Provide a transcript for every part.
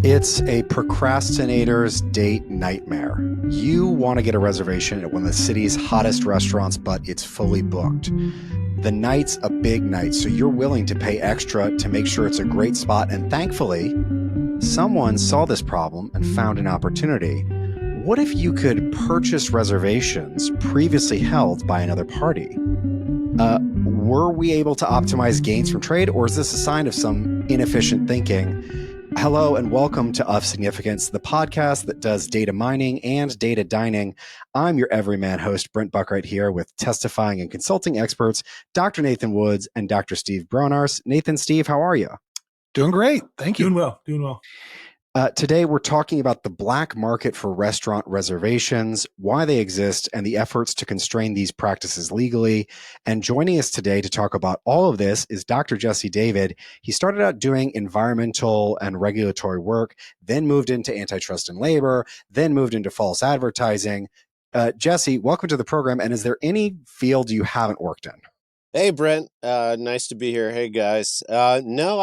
It's a procrastinator's date nightmare. You want to get a reservation at one of the city's hottest restaurants, but it's fully booked. The night's a big night, so you're willing to pay extra to make sure it's a great spot, and thankfully, someone saw this problem and found an opportunity. What if you could purchase reservations previously held by another party? Were we able to optimize gains from trade, or is this a sign of some inefficient thinking? Hello and welcome to Of Significance, the podcast that does data mining and data dining. I'm your everyman host, Brent Buckwright, here with testifying and consulting experts, Dr. Nathan Woods and Dr. Steve Bronars. Nathan, Steve, how are you? Doing great. Thank you. Doing well. Today, we're talking about the black market for restaurant reservations, why they exist, and the efforts to constrain these practices legally. And joining us today to talk about all of this is Dr. Jesse David. He started out doing environmental and regulatory work, then moved into antitrust and labor, then moved into false advertising. Jesse, welcome to the program. And is there any field you haven't worked in? Hey, Brent. Nice to be here. Hey, guys. No,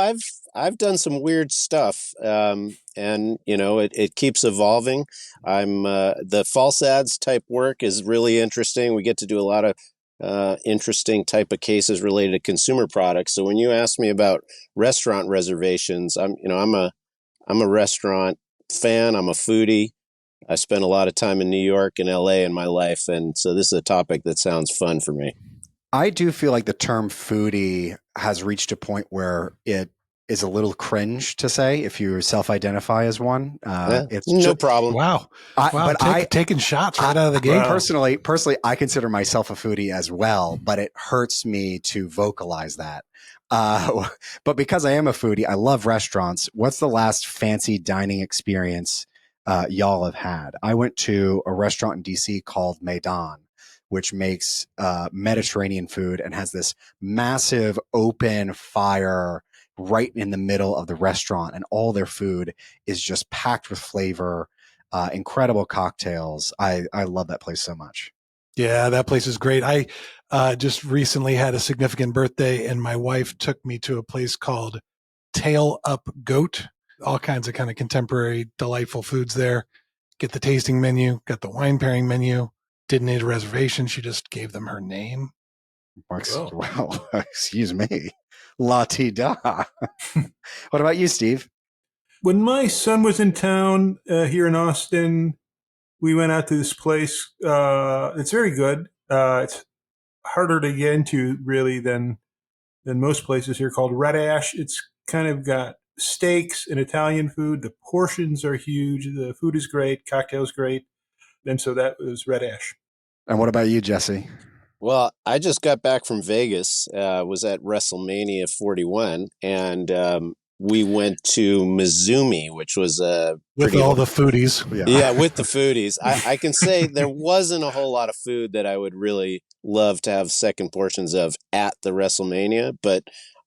I've done some weird stuff, and it keeps evolving. The false ads type work is really interesting. We get to do a lot of interesting type of cases related to consumer products. So when you ask me about restaurant reservations, I'm a restaurant fan. I'm a foodie. I spent a lot of time in New York and LA in my life, and so this is a topic that sounds fun for me. I do feel like the term foodie has reached a point where it is a little cringe to say if you self-identify as one. It's no problem. Wow. Taking shots right out of the gate. Personally, I consider myself a foodie as well, but it hurts me to vocalize that. But because I am a foodie, I love restaurants. What's the last fancy dining experience y'all have had? I went to a restaurant in DC called Maidan, which makes Mediterranean food and has this massive open fire right in the middle of the restaurant. And all their food is just packed with flavor, incredible cocktails. I love that place so much. Yeah, that place is great. I just recently had a significant birthday and my wife took me to a place called Tail Up Goat. All kinds of kind of contemporary, delightful foods there. Get the tasting menu, got the wine pairing menu. Didn't need a reservation. She just gave them her name. Well, excuse me. La-ti-da. What about you, Steve? When my son was in town here in Austin, we went out to this place. It's very good. It's harder to get into, really, than most places here, called Red Ash. It's kind of got steaks and Italian food. The portions are huge. The food is great. Cocktails great. And so that was Red Ash. And what about you, Jesse? Well, I just got back from Vegas, was at WrestleMania 41, and we went to Mizumi, which was with all the foodies. Yeah, with the foodies. I can say there wasn't a whole lot of food that I would really love to have second portions of at the WrestleMania, but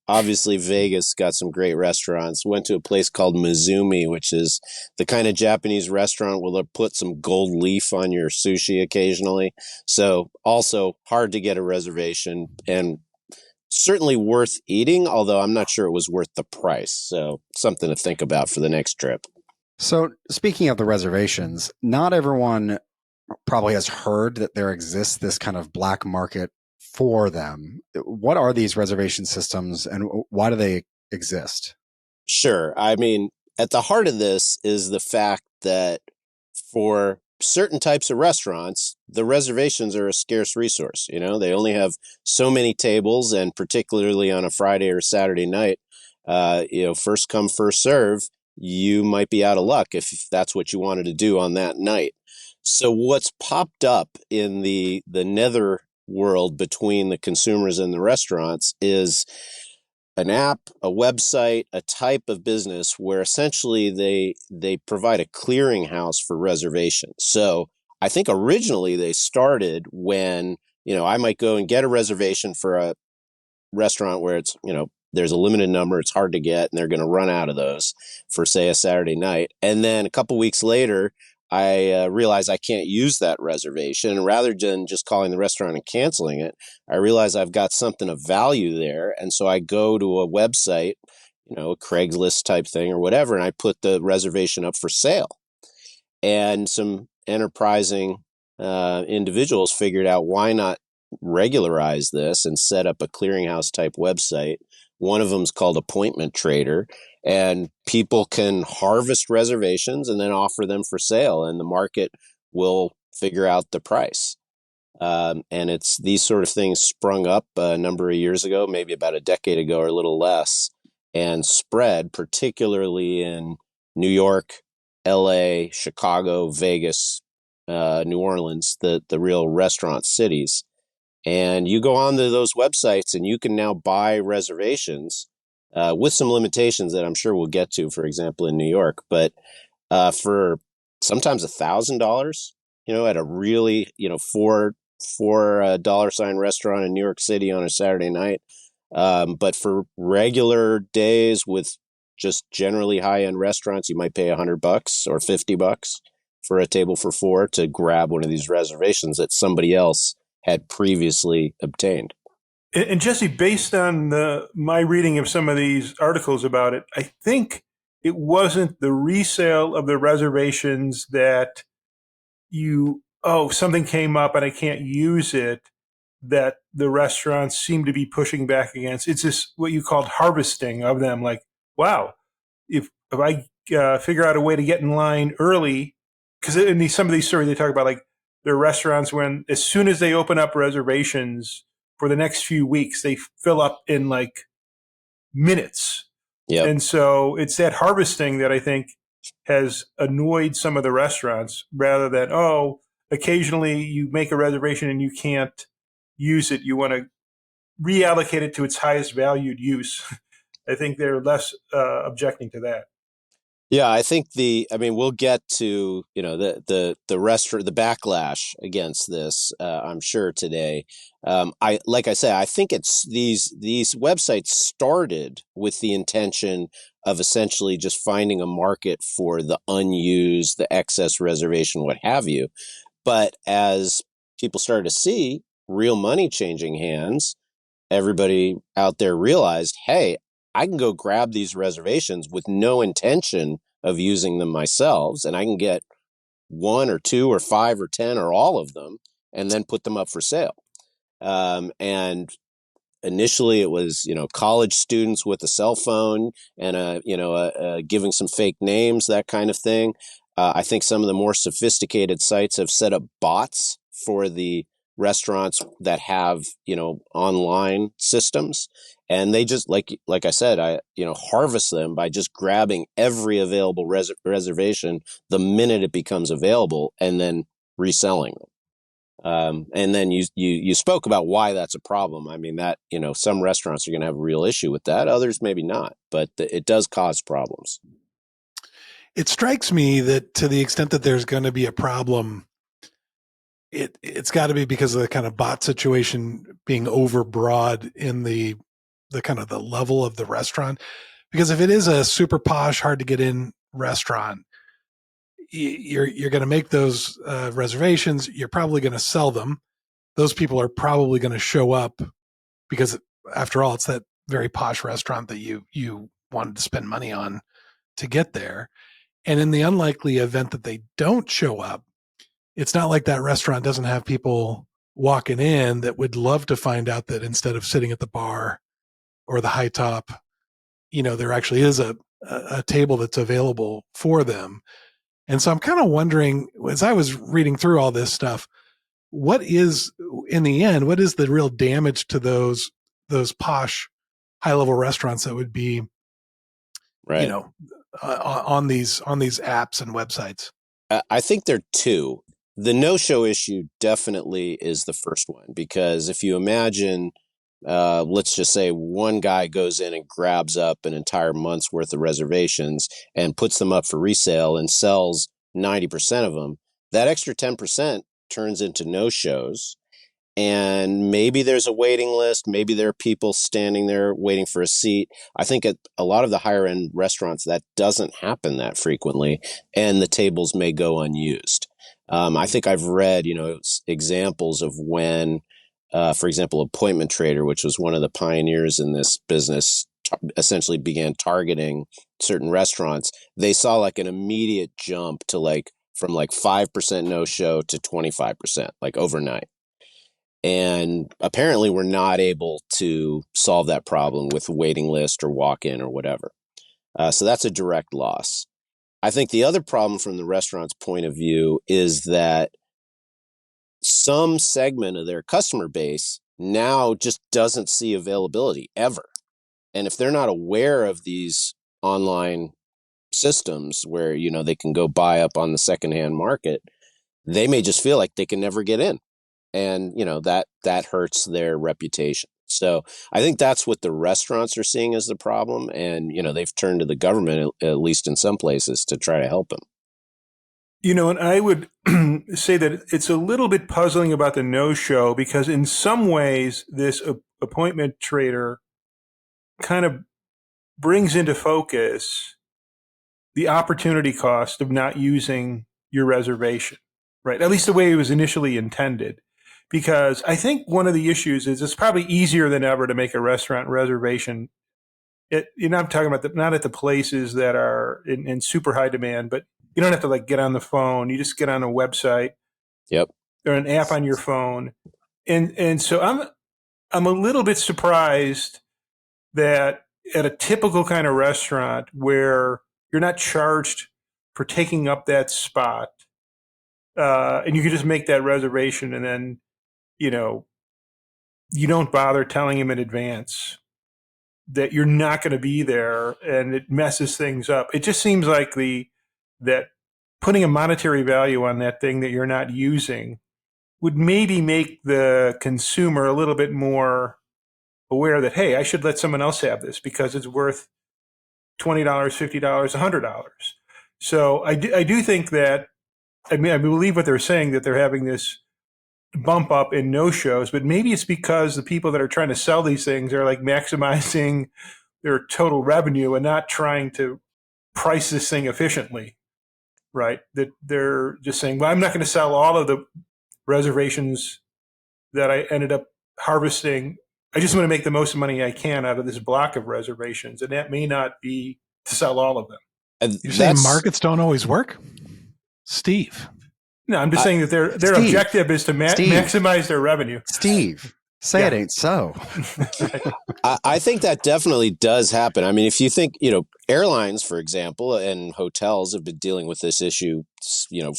obviously Vegas got some great restaurants. Went to a place called Mizumi, which is the kind of Japanese restaurant where they'll put some gold leaf on your sushi occasionally. So also hard to get a reservation and certainly worth eating, although I'm not sure it was worth the price. So something to think about for the next trip. So speaking of the reservations, not everyone probably has heard that there exists this kind of black market for them. What are these reservation systems and why do they exist? Sure. I mean, at the heart of this is the fact that for certain types of restaurants, the reservations are a scarce resource. You know, they only have so many tables, and particularly on a Friday or Saturday night, first come, first serve, you might be out of luck if that's what you wanted to do on that night. So what's popped up in the nether world between the consumers and the restaurants is an app, a website, a type of business where essentially they provide a clearinghouse for reservations. So I think originally they started when, I might go and get a reservation for a restaurant where it's, there's a limited number, it's hard to get, and they're going to run out of those for, say, a Saturday night. And then a couple weeks later, I realize I can't use that reservation. And rather than just calling the restaurant and canceling it, I realize I've got something of value there. And so I go to a website, a Craigslist type thing or whatever, and I put the reservation up for sale. And some enterprising individuals figured out why not regularize this and set up a clearinghouse type website. One of them is called Appointment Trader, and people can harvest reservations and then offer them for sale, and the market will figure out the price. And it's these sort of things sprung up a number of years ago, maybe about a decade ago or a little less, and spread, particularly in New York, LA, Chicago, Vegas, New Orleans, the real restaurant cities. And you go on to those websites and you can now buy reservations with some limitations that I'm sure we'll get to, for example, in New York, but for sometimes $1,000, at a really, four dollar sign restaurant in New York City on a Saturday night. But for regular days with just generally high end restaurants, you might pay $100 or $50 for a table for four to grab one of these reservations that somebody else had previously obtained. And Jesse, based on my reading of some of these articles about it, I think it wasn't the resale of the reservations that something came up and I can't use it, that the restaurants seem to be pushing back against. It's just what you called harvesting of them. Like, wow, if I figure out a way to get in line early, because in some of these stories they talk about like their restaurants when as soon as they open up reservations for the next few weeks, they fill up in like minutes. Yep. And so it's that harvesting that I think has annoyed some of the restaurants rather than, occasionally you make a reservation and you can't use it. You want to reallocate it to its highest valued use. I think they're less objecting to that. Yeah, I think we'll get to, the backlash against this, I'm sure today. Like I say, I think it's these websites started with the intention of essentially just finding a market for the unused, the excess reservation, what have you. But as people started to see real money changing hands, everybody out there realized, hey, I can go grab these reservations with no intention of using them myself, and I can get one or two or five or 10 or all of them and then put them up for sale. And initially it was, college students with a cell phone and, giving some fake names, that kind of thing. I think some of the more sophisticated sites have set up bots for the restaurants that have, online systems. And they just, like I said, harvest them by just grabbing every available reservation the minute it becomes available and then reselling them. And then you spoke about why that's a problem. I mean, that, some restaurants are going to have a real issue with that. Others maybe not, but it does cause problems. It strikes me that to the extent that there's going to be a problem, it's got to be because of the kind of bot situation being overbroad in the kind of the level of the restaurant. Because if it is a super posh, hard to get in restaurant, you're going to make those reservations. You're probably going to sell them. Those people are probably going to show up because, after all, it's that very posh restaurant that you wanted to spend money on to get there. And in the unlikely event that they don't show up, it's not like that restaurant doesn't have people walking in that would love to find out that instead of sitting at the bar or the high top, there actually is a table that's available for them. And so I'm kind of wondering, as I was reading through all this stuff, what is, in the end, what is the real damage to those posh high level restaurants that would be, right, on these apps and websites? I think there are two. The no-show issue definitely is the first one, because if you imagine, let's just say one guy goes in and grabs up an entire month's worth of reservations and puts them up for resale and sells 90% of them, that extra 10% turns into no-shows. and maybe there's a waiting list. Maybe there are people standing there waiting for a seat. I think at a lot of the higher end restaurants, that doesn't happen that frequently, and the tables may go unused. I think I've read, examples of when, for example, Appointment Trader, which was one of the pioneers in this business, essentially began targeting certain restaurants. They saw like an immediate jump to from 5% no show to 25%, like overnight. And apparently we're not able to solve that problem with waiting list or walk-in or whatever. So that's a direct loss. I think the other problem from the restaurant's point of view is that some segment of their customer base now just doesn't see availability ever. And if they're not aware of these online systems where, they can go buy up on the secondhand market, they may just feel like they can never get in. And, that hurts their reputation. So I think that's what the restaurants are seeing as the problem. And, they've turned to the government, at least in some places, to try to help them. And I would say that it's a little bit puzzling about the no-show, because in some ways this Appointment Trader kind of brings into focus the opportunity cost of not using your reservation, right? At least the way it was initially intended. Because I think one of the issues is it's probably easier than ever to make a restaurant reservation. You're not talking about not at the places that are in super high demand, but you don't have to get on the phone. You just get on a website. Yep. Or an app on your phone. And so I'm a little bit surprised that at a typical kind of restaurant where you're not charged for taking up that spot, and you can just make that reservation, and then, you don't bother telling him in advance that you're not going to be there, and it messes things up. It just seems like that putting a monetary value on that thing that you're not using would maybe make the consumer a little bit more aware that, hey, I should let someone else have this because it's worth $20, $50, $100. So I do think that, I believe what they're saying, that they're having this bump up in no-shows, but maybe it's because the people that are trying to sell these things are maximizing their total revenue and not trying to price this thing efficiently, right? That they're just saying, well, I'm not going to sell all of the reservations that I ended up harvesting. I just want to make the most money I can out of this block of reservations. And that may not be to sell all of them. You're saying markets don't always work? Steve. No, I'm just saying that their objective is to maximize their revenue. Steve, say it ain't so. I think that definitely does happen. I mean, if you think, airlines, for example, and hotels have been dealing with this issue,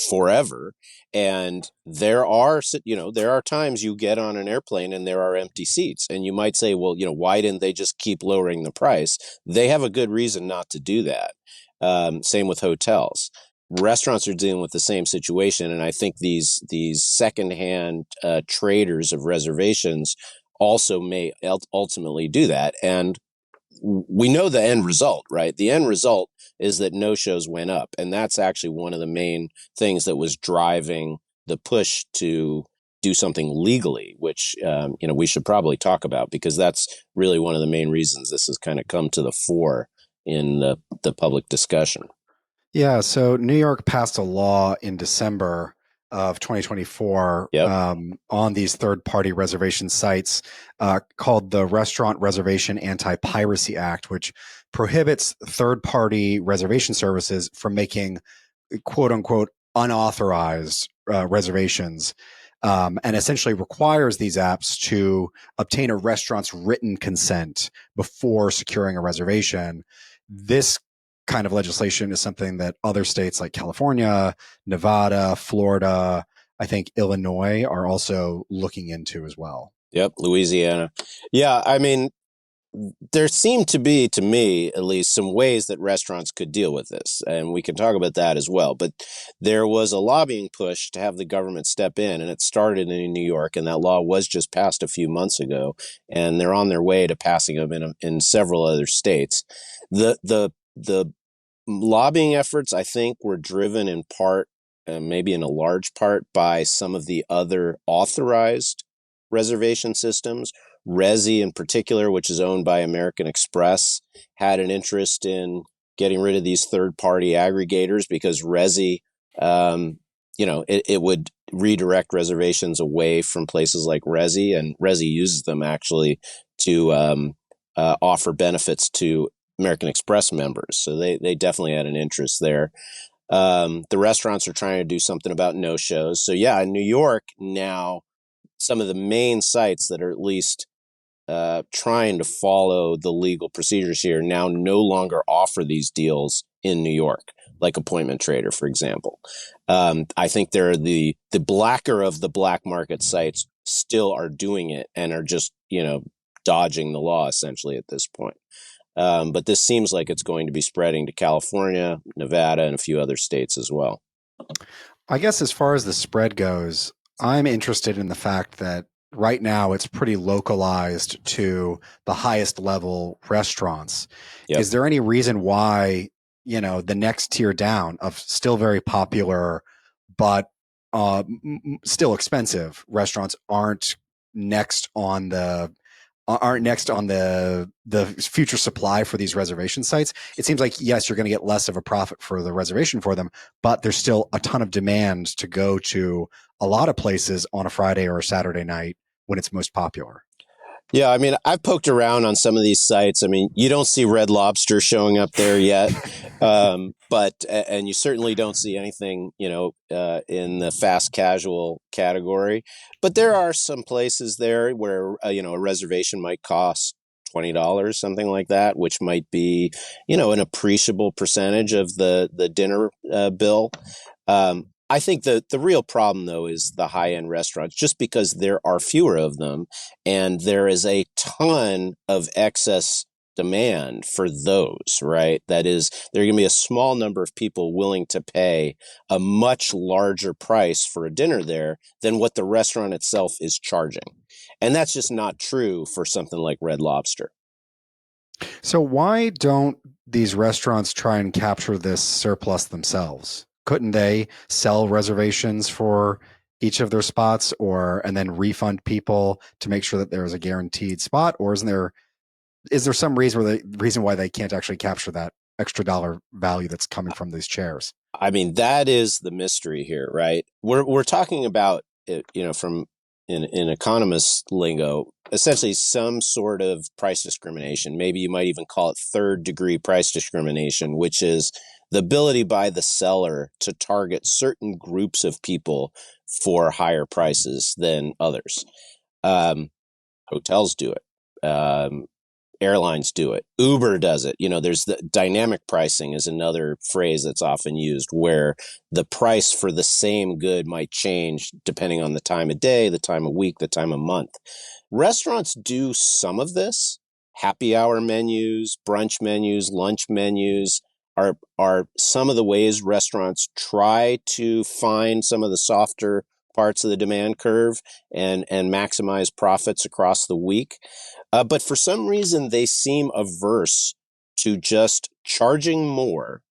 forever. And there are times you get on an airplane and there are empty seats. And you might say, well, why didn't they just keep lowering the price? They have a good reason not to do that. Same with hotels. Restaurants are dealing with the same situation, and I think these secondhand traders of reservations also may ultimately do that. And we know the end result, right? The end result is that no-shows went up, and that's actually one of the main things that was driving the push to do something legally, which we should probably talk about, because that's really one of the main reasons this has kind of come to the fore in the public discussion. Yeah, so New York passed a law in December of 2024 on these third-party reservation sites called the Restaurant Reservation Anti-Piracy Act, which prohibits third-party reservation services from making quote-unquote unauthorized reservations, and essentially requires these apps to obtain a restaurant's written consent before securing a reservation. This kind of legislation is something that other states like California, Nevada, Florida, I think Illinois are also looking into as well. Yep, Louisiana. Yeah, I mean, there seem to be, to me at least, some ways that restaurants could deal with this, and we can talk about that as well. But there was a lobbying push to have the government step in, and it started in New York, and that law was just passed a few months ago, and they're on their way to passing them in several other states. The lobbying efforts, I think, were driven in part, maybe in a large part, by some of the other authorized reservation systems. Resi in particular, which is owned by American Express, had an interest in getting rid of these third-party aggregators because Resi, it would redirect reservations away from places like Resi, and Resi uses them actually to offer benefits to American Express members. So they definitely had an interest there. The restaurants are trying to do something about no-shows. So yeah, in New York now, some of the main sites that are at least trying to follow the legal procedures here now no longer offer these deals in New York, like Appointment Trader, for example. I think they're the blacker of the black market sites still are doing it and are just, dodging the law essentially at this point. But this seems like it's going to be spreading to California, Nevada, and a few other states as well. I guess as far as the spread goes, I'm interested in the fact that right now it's pretty localized to the highest level restaurants. Yep. Is there any reason why, the next tier down of still very popular, but still expensive restaurants aren't next on the future supply for these reservation sites? It seems like, yes, you're going to get less of a profit for the reservation for them, but there's still a ton of demand to go to a lot of places on a Friday or a Saturday night when it's most popular. Yeah, I mean, I've poked around on some of these sites. I mean, you don't see Red Lobster showing up there yet, and you certainly don't see anything, in the fast casual category. But there are some places there where, a reservation might cost $20, something like that, which might be, an appreciable percentage of the dinner bill. I think the real problem, though, is the high-end restaurants, just because there are fewer of them and there is a ton of excess demand for those, right? That is, there are going to be a small number of people willing to pay a much larger price for a dinner there than what the restaurant itself is charging. And that's just not true for something like Red Lobster. So why don't these restaurants try and capture this surplus themselves? Couldn't they sell reservations for each of their spots and then refund people to make sure that there is a guaranteed spot? Or is there some reason why they can't actually capture that extra dollar value that's coming from these chairs? I mean, that is the mystery here, right? We're talking about, from in economist lingo, essentially some sort of price discrimination. Maybe you might even call it third degree price discrimination, which is the ability by the seller to target certain groups of people for higher prices than others. Hotels do it. Airlines do it. Uber does it. There's the dynamic pricing is another phrase that's often used, where the price for the same good might change depending on the time of day, the time of week, the time of month. Restaurants do some of this. Happy hour menus, brunch menus, lunch menus are some of the ways restaurants try to find some of the softer parts of the demand curve and maximize profits across the week. But for some reason, they seem averse to just charging more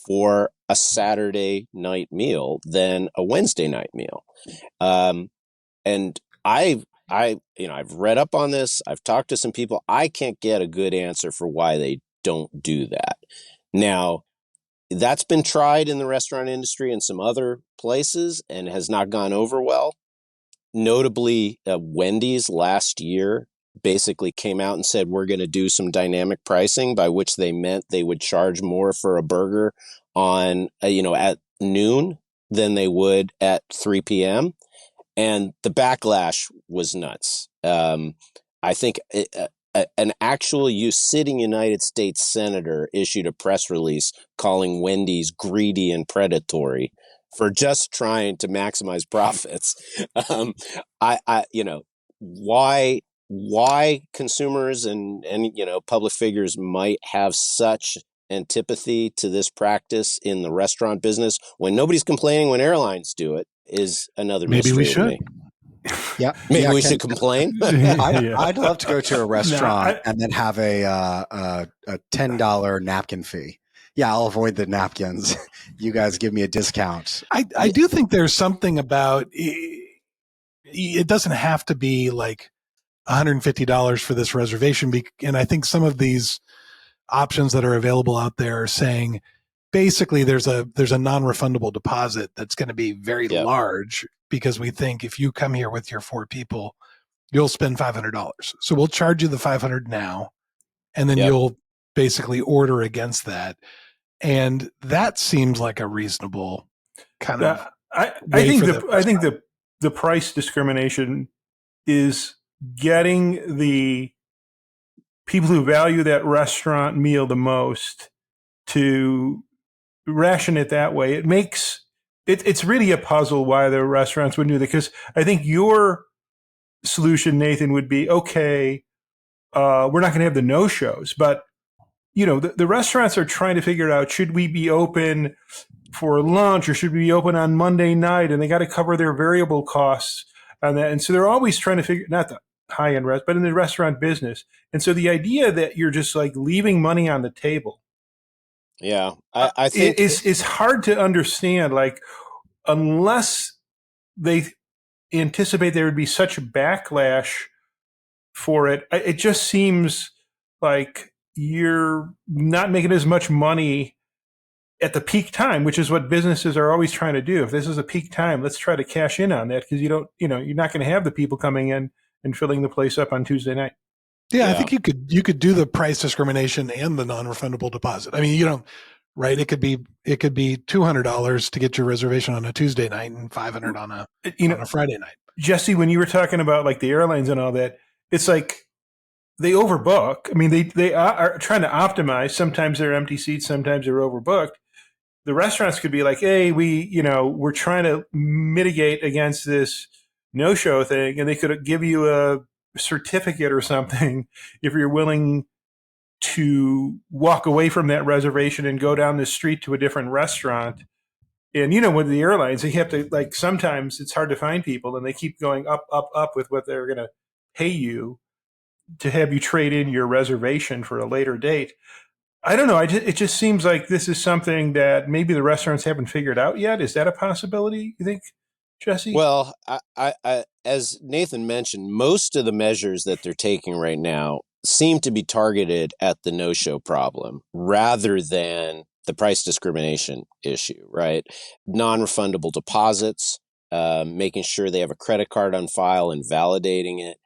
for a Saturday night meal than a Wednesday night meal. And I've read up on this. I've talked to some people. I can't get a good answer for why they don't do that. Now, that's been tried in the restaurant industry and some other places and has not gone over well. Notably, Wendy's last year basically came out and said, we're going to do some dynamic pricing, by which they meant they would charge more for a burger on, at noon than they would at 3 p.m. And the backlash was nuts. I think an actual sitting United States senator issued a press release calling Wendy's greedy and predatory for just trying to maximize profits. Why consumers and public figures might have such antipathy to this practice in the restaurant business when nobody's complaining when airlines do it is another Maybe mystery we to should. me. Yeah, Maybe we should complain. I'd love to go to a restaurant and then have a $10 napkin fee. Yeah, I'll avoid the napkins. You guys give me a discount. I do think there's something about, it doesn't have to be like $150 for this reservation. And I think some of these options that are available out there are saying basically there's a non-refundable deposit that's going to be very large, because we think if you come here with your 4 people, you'll spend $500. So we'll charge you the $500 now, and then you'll basically order against that. And that seems like a reasonable kind of I think the price discrimination is getting the people who value that restaurant meal the most to ration it that way. It makes it's really a puzzle why the restaurants wouldn't do that, because I think your solution, Nathan, would be, okay, we're not going to have the no-shows, but the restaurants are trying to figure out, should we be open for lunch or should we be open on Monday night? And they got to cover their variable costs on that. And so they're always trying to figure, not the high-end rest, but in the restaurant business. And so the idea that you're just like leaving money on the table, I think it's hard to understand. Like, unless they anticipate there would be such a backlash for it, it just seems like you're not making as much money at the peak time, which is what businesses are always trying to do. If this is a peak time, let's try to cash in on that, because you're not going to have the people coming in and filling the place up on Tuesday night. Yeah, I think you could do the price discrimination and the non-refundable deposit. I mean, right? It could be $200 to get your reservation on a Tuesday night and $500 on a Friday night. Jesse, when you were talking about like the airlines and all that, it's like they overbook. I mean, they are trying to optimize. Sometimes they're empty seats, sometimes they're overbooked. The restaurants could be like, hey, we're trying to mitigate against this no-show thing, and they could give you a certificate or something if you're willing to walk away from that reservation and go down the street to a different restaurant. And with the airlines, they have to, like, sometimes it's hard to find people, and they keep going up, up, up with what they're going to pay you to have you trade in your reservation for a later date. I don't know. It just seems like this is something that maybe the restaurants haven't figured out yet. Is that a possibility, you think, Jesse? Well, I as Nathan mentioned, most of the measures that they're taking right now seem to be targeted at the no-show problem rather than the price discrimination issue, right? Non-refundable deposits, making sure they have a credit card on file and validating it,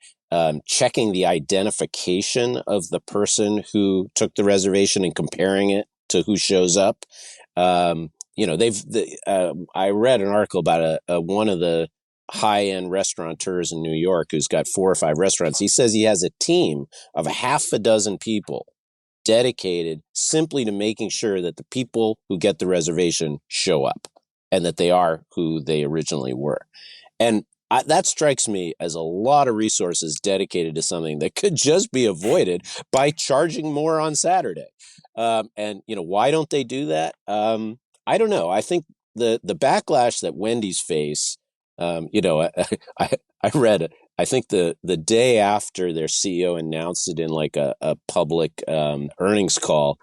checking the identification of the person who took the reservation and comparing it to who shows up. I read an article about one of the high-end restaurateurs in New York who's got 4 or 5 restaurants. He says he has a team of half a dozen people dedicated simply to making sure that the people who get the reservation show up and that they are who they originally were. And that strikes me as a lot of resources dedicated to something that could just be avoided by charging more on Saturday. Why don't they do that? I don't know. I think the backlash that Wendy's face, I read, I think the day after their CEO announced it in like a public earnings call,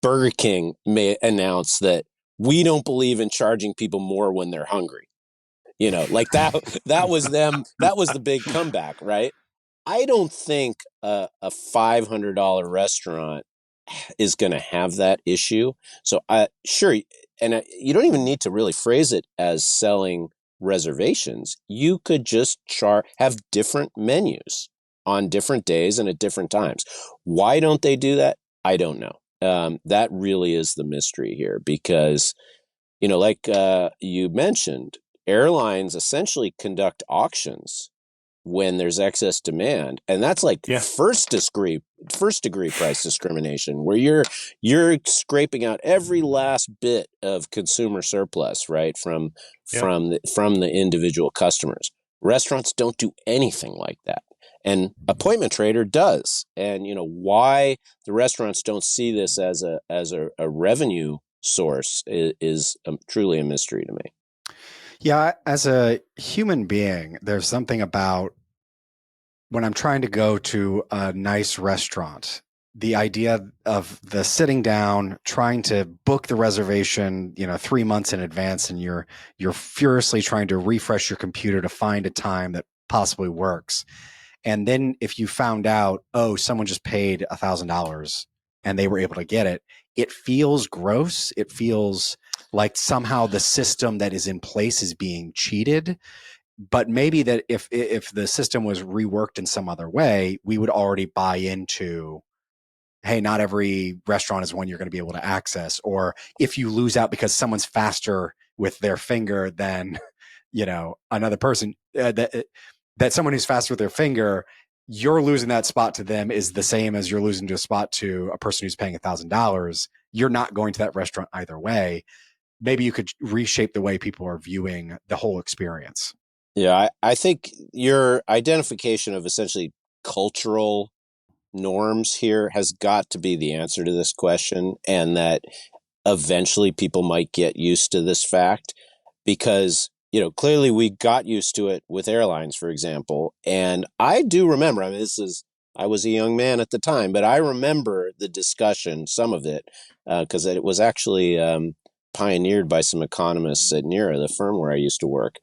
Burger King may announce that we don't believe in charging people more when they're hungry. Like that was them. That was the big comeback, right? I don't think a $500 restaurant is going to have that issue. So sure. And you don't even need to really phrase it as selling reservations. You could just have different menus on different days and at different times. Why don't they do that? I don't know. That really is the mystery here, because, like you mentioned, airlines essentially conduct auctions when there's excess demand, and that's like first degree price discrimination, where you're scraping out every last bit of consumer surplus, right, from the individual customers. Restaurants don't do anything like that, and Appointment Trader does. And why the restaurants don't see this as a revenue source is truly a mystery to me. Yeah, as a human being, there's something about when I'm trying to go to a nice restaurant the idea of the sitting down, trying to book the reservation, 3 months in advance, and you're furiously trying to refresh your computer to find a time that possibly works. And then if you found out, oh, someone just paid $1,000 and they were able to get it, it feels gross. It feels like somehow the system that is in place is being cheated. But maybe that if the system was reworked in some other way, we would already buy into, hey, not every restaurant is one you're going to be able to access. Or if you lose out because someone's faster with their finger than, another person, that someone who's faster with their finger, you're losing that spot to them is the same as you're losing to a spot to a person who's paying $1,000. You're not going to that restaurant either way. Maybe you could reshape the way people are viewing the whole experience. Yeah, I think your identification of essentially cultural norms here has got to be the answer to this question, and that eventually people might get used to this fact because, clearly we got used to it with airlines, for example. And I do remember, I mean, I was a young man at the time, but I remember the discussion, some of it, because it was actually pioneered by some economists at NERA, the firm where I used to work.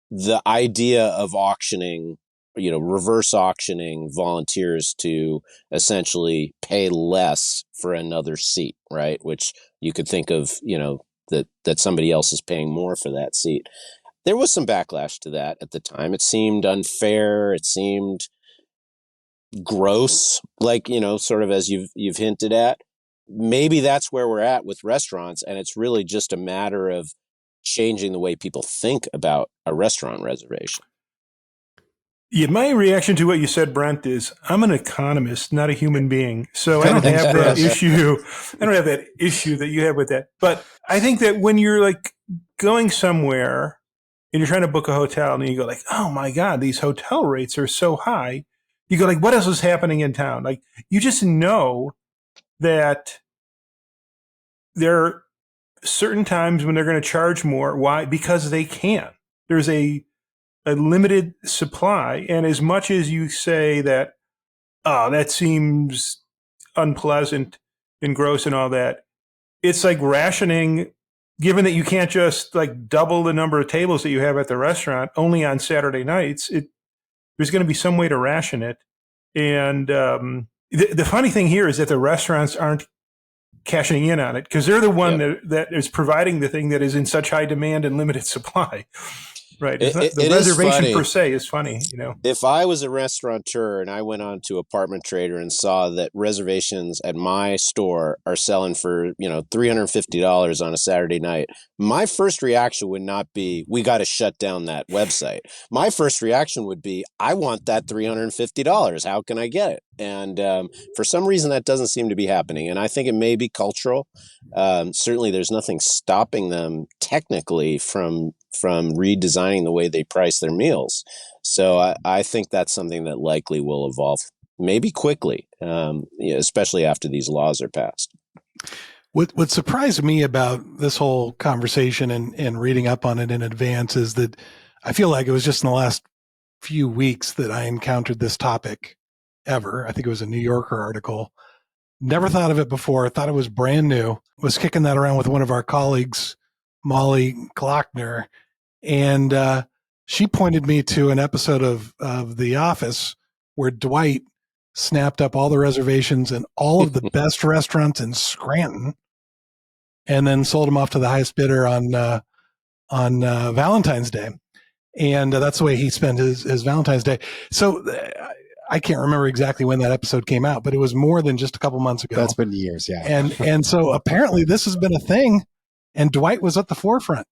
The idea of auctioning, reverse auctioning volunteers to essentially pay less for another seat, right? Which you could think of, that somebody else is paying more for that seat. There was some backlash to that at the time. It seemed unfair. It seemed gross, like, sort of as you've hinted at. Maybe that's where we're at with restaurants, and it's really just a matter of changing the way people think about a restaurant reservation. Yeah, my reaction to what you said, Brent, is I'm an economist, not a human being. So I don't have that issue. I don't have that issue that you have with that. But I think that when you're like going somewhere and you're trying to book a hotel and you go like, oh my God, these hotel rates are so high. You go like, what else is happening in town? Like, you just know that there are certain times when they're going to charge more. Why? Because they can. There's a limited supply. And as much as you say that, oh, that seems unpleasant and gross and all that, it's like rationing, given that you can't just like double the number of tables that you have at the restaurant only on Saturday nights. There's going to be some way to ration it. And the funny thing here is that the restaurants aren't cashing in on it because they're the one that is providing the thing that is in such high demand and limited supply. Right. The reservation per se is funny, If I was a restaurateur and I went on to Apartment Trader and saw that reservations at my store are selling for, $350 on a Saturday night, my first reaction would not be, we got to shut down that website. My first reaction would be, I want that $350. How can I get it? And for some reason, that doesn't seem to be happening. And I think it may be cultural. Certainly, there's nothing stopping them technically from redesigning the way they price their meals. So I think that's something that likely will evolve, maybe quickly, especially after these laws are passed. What surprised me about this whole conversation and reading up on it in advance is that I feel like it was just in the last few weeks that I encountered this topic ever. I think it was a New Yorker article. Never thought of it before. Thought it was brand new. Was kicking that around with one of our colleagues, Molly Glockner, and she pointed me to an episode of The Office where Dwight snapped up all the reservations and all of the best restaurants in Scranton, and then sold them off to the highest bidder on Valentine's Day, and that's the way he spent his Valentine's Day. So I can't remember exactly when that episode came out, but it was more than just a couple months ago. That's been years, yeah. And so apparently this has been a thing, and Dwight was at the forefront.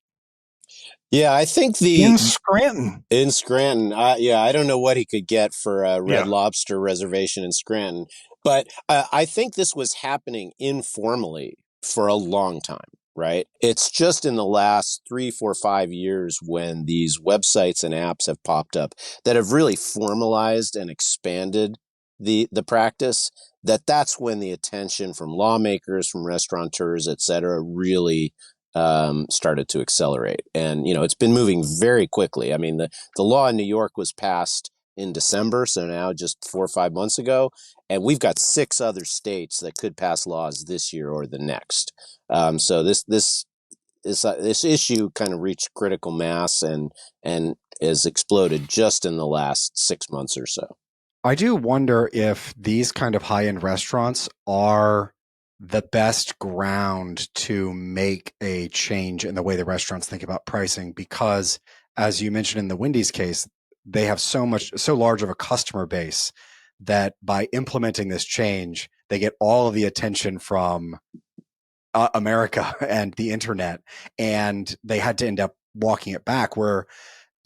Yeah, I think in Scranton. I don't know what he could get for a Red Lobster reservation in Scranton, but I think this was happening informally for a long time. Right. It's just in the last 3, 4, 5 years when these websites and apps have popped up that have really formalized and expanded the practice, that's when the attention from lawmakers, from restaurateurs, et cetera, really started to accelerate. And, it's been moving very quickly. I mean, the law in New York was passed in December, so now just 4 or 5 months ago, and we've got 6 other states that could pass laws this year or the next. So this issue kind of reached critical mass and has exploded just in the last 6 months or so. I do wonder if these kind of high-end restaurants are the best ground to make a change in the way the restaurants think about pricing, because as you mentioned in the Wendy's case, they have so large of a customer base that by implementing this change, they get all of the attention from America and the internet, and they had to end up walking it back, where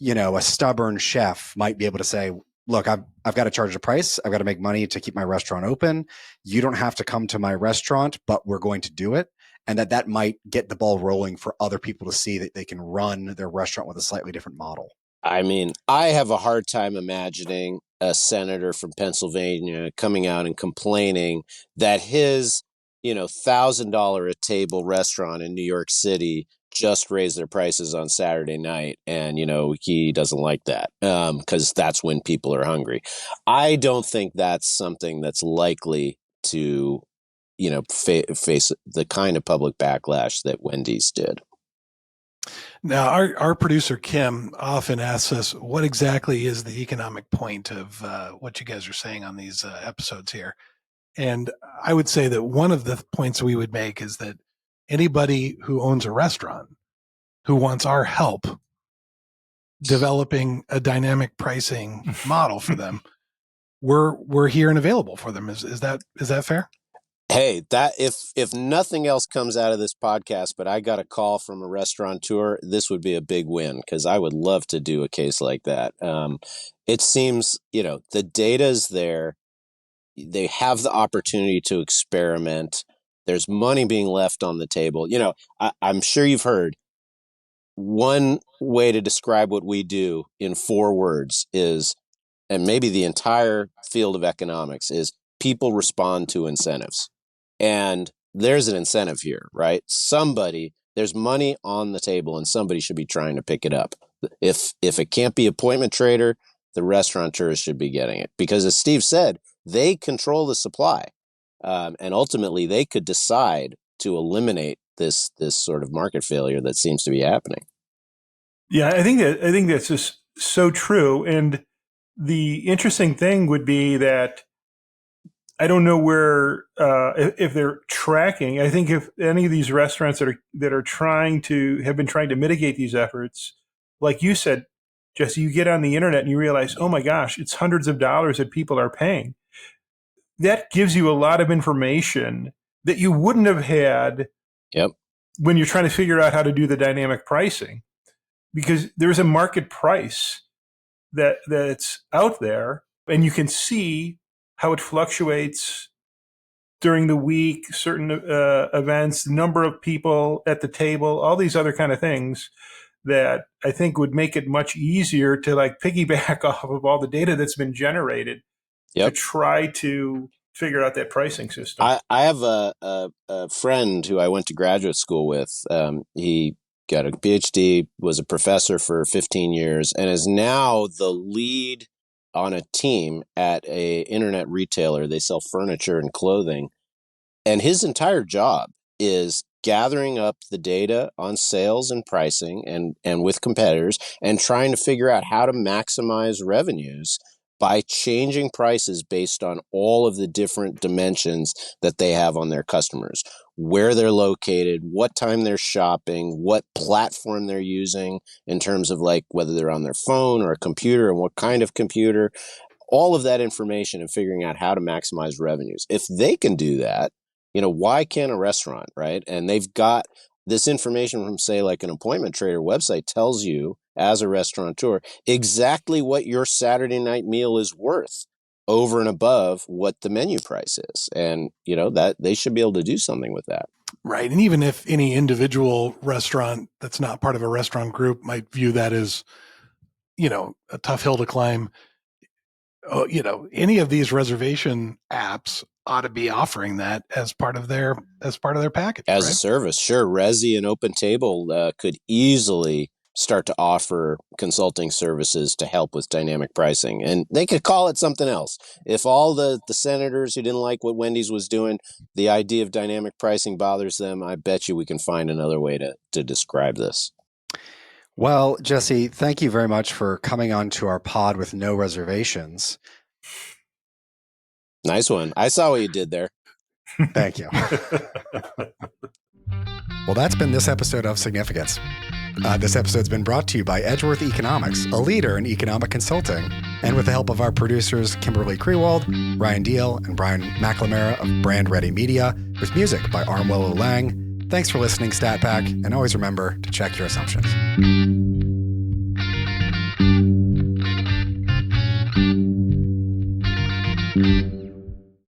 a stubborn chef might be able to say, look, I've got to charge a price. I've got to make money to keep my restaurant open. You don't have to come to my restaurant, but we're going to do it. And that might get the ball rolling for other people to see that they can run their restaurant with a slightly different model. I mean, I have a hard time imagining a senator from Pennsylvania coming out and complaining that his, $1,000 a table restaurant in New York City just raised their prices on Saturday night. And, he doesn't like that because that's when people are hungry. I don't think that's something that's likely to, face the kind of public backlash that Wendy's did. Now, our producer, Kim, often asks us, what exactly is the economic point of what you guys are saying on these episodes here? And I would say that one of the points we would make is that anybody who owns a restaurant who wants our help developing a dynamic pricing model for them, we're here and available for them. Is that fair? Hey, that if nothing else comes out of this podcast, but I got a call from a restaurateur, this would be a big win because I would love to do a case like that. It seems, the data's there. They have the opportunity to experiment. There's money being left on the table. I'm sure you've heard one way to describe what we do in 4 words is, and maybe the entire field of economics is, people respond to incentives. And there's an incentive here, right? There's money on the table and somebody should be trying to pick it up. If it can't be appointment trader, the restaurateurs should be getting it because, as Steve said, they control the supply. And ultimately they could decide to eliminate this sort of market failure that seems to be happening. Yeah, I think that's just so true. And the interesting thing would be that I don't know where if they're tracking. I think if any of these restaurants that have been trying to mitigate these efforts, like you said, Jesse, you get on the internet and you realize, oh my gosh, it's hundreds of dollars that people are paying. That gives you a lot of information that you wouldn't have had when you're trying to figure out how to do the dynamic pricing, because there's a market price that's out there, and you can see how it fluctuates during the week, certain events, number of people at the table, all these other kind of things that I think would make it much easier to piggyback off of all the data that's been generated to try to figure out that pricing system. I have a friend who I went to graduate school with. He got a PhD, was a professor for 15 years, and is now the lead on a team at a internet retailer. They sell furniture and clothing. And his entire job is gathering up the data on sales and pricing and with competitors and trying to figure out how to maximize revenues by changing prices based on all of the different dimensions that they have on their customers, where they're located, what time they're shopping, what platform they're using in terms of whether they're on their phone or a computer and what kind of computer, all of that information and figuring out how to maximize revenues. If they can do that, why can't a restaurant, right? And they've got this information from, say, an appointment trader website tells you as a restaurateur exactly what your Saturday night meal is worth over and above what the menu price is. And, that they should be able to do something with that. Right. And even if any individual restaurant that's not part of a restaurant group might view that as, a tough hill to climb, any of these reservation apps ought to be offering that as part of their package. As a service, sure. Resi and Open Table could easily start to offer consulting services to help with dynamic pricing. And they could call it something else. If all the senators who didn't like what Wendy's was doing, the idea of dynamic pricing bothers them, I bet you we can find another way to describe this. Well, Jesse, thank you very much for coming on to our pod with no reservations. Nice one. I saw what you did there. Thank you. Well, that's been this episode of Significance. This episode's been brought to you by Edgeworth Economics, a leader in economic consulting, and with the help of our producers, Kimberly Krewald, Ryan Deal, and Brian McLamara of Brand Ready Media, with music by Armwell Lang. Thanks for listening, StatPack, and always remember to check your assumptions.